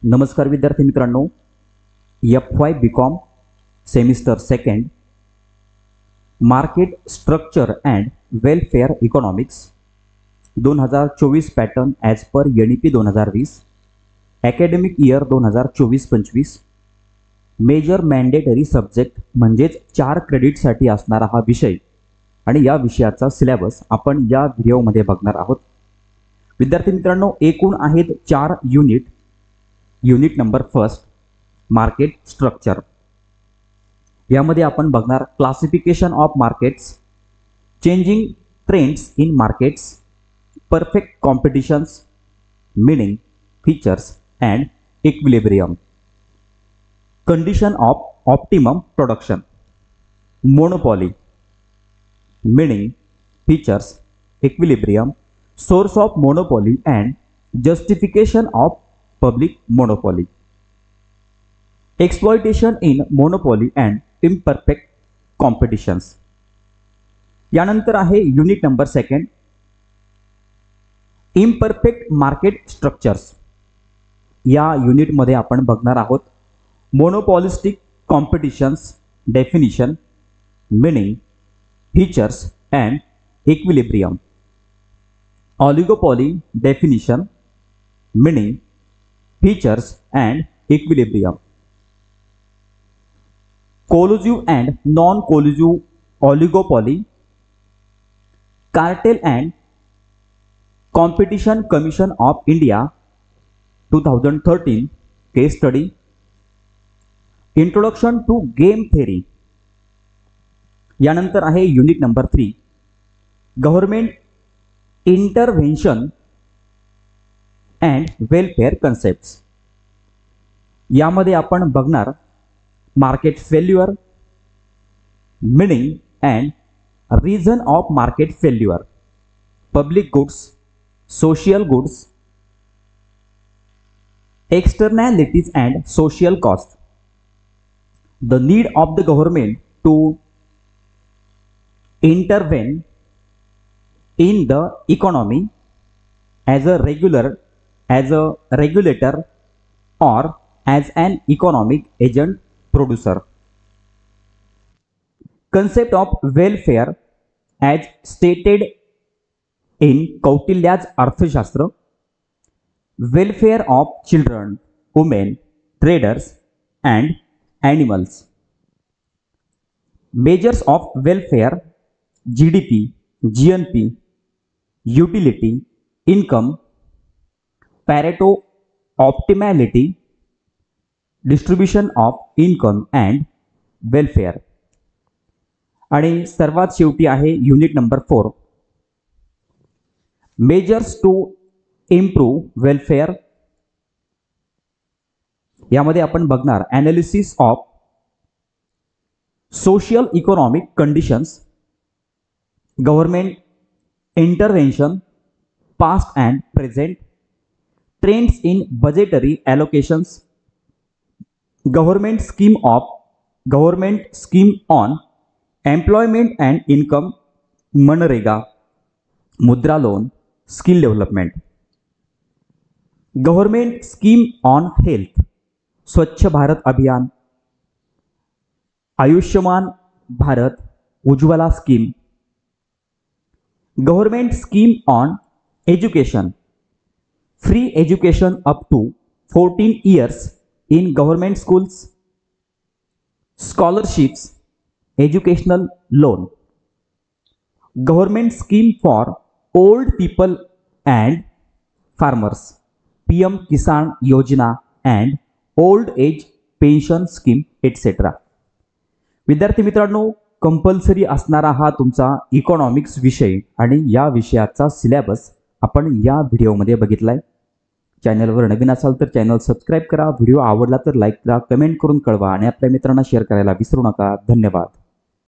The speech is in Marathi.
नमस्कार विद्यार्थी मित्रांनो, FY BCom semester second market structure and welfare economics 2024 pattern as per NEP 2020 academic year 2024-25 major mandatory subject म्हणजेच 4 क्रेडिटसाठी असणारा हा विषय आणि या विषयाचा सिलेबस आपण या व्हिडिओमध्ये बघणार आहोत। विद्यार्थी मित्रांनो, एकूण आहेत 4 unit number first market structure. यामध्ये आपण बघणार classification of markets, changing trends in markets, perfect competitions, meaning, features and equilibrium, condition of optimum production, monopoly, meaning, features, equilibrium, source of monopoly and justification of public monopoly, exploitation in monopoly and imperfect competitions। यानंतर आहे unit number second imperfect market structures. या युनिट मध्ये आपण बघणार आहोत monopolistic competitions, definition, meaning, features and equilibrium, oligopoly, definition, meaning, features and equilibrium, collusive and non-collusive oligopoly, cartel and competition commission of India 2013 case study, introduction to game theory। यानंतर आहे unit number 3 government intervention and welfare concepts. यामध्ये आपण बघणार market failure, meaning and reason of market failure, public goods, social goods, externalities and social cost, the need of the government to intervene in the economy as a regulator or as an economic agent producer, concept of welfare as stated in Kautilya's Arthashastra, welfare of children, women, traders and animals, measures of welfare, GDP, GNP, utility, income, Pareto optimality, distribution of income and welfare। आणि सर्वात शेवटी आहे unit number 4 measures to improve welfare. यामध्ये आपण बघणार analysis of social economic conditions, government intervention past and present, trends in budgetary allocations, government scheme on employment and income, MNREGA, Mudra loan, skill development, government scheme on health, Swachh Bharat Abhiyan, Ayushman Bharat, Ujjwala scheme, government scheme on education, free education up to 14 years in government schools, scholarships, educational loan, government scheme for old people and farmers, PM Kisan Yojana and old age pension scheme etc। विद्यार्थी मित्रांनो, कंपल्सरी असणारा हा तुमचा इकॉनॉमिक्स विषय आणि या विषयाचा सिलेबस आपण या व्हिडिओमध्ये बघितलाय। चॅनलवर नवीन असाल तर चॅनल सबस्क्राइब करा, व्हिडिओ आवडला तर लाईक करा, कमेंट करून कळवा आणि आपल्या मित्रांना शेअर करायला विसरू नका। धन्यवाद।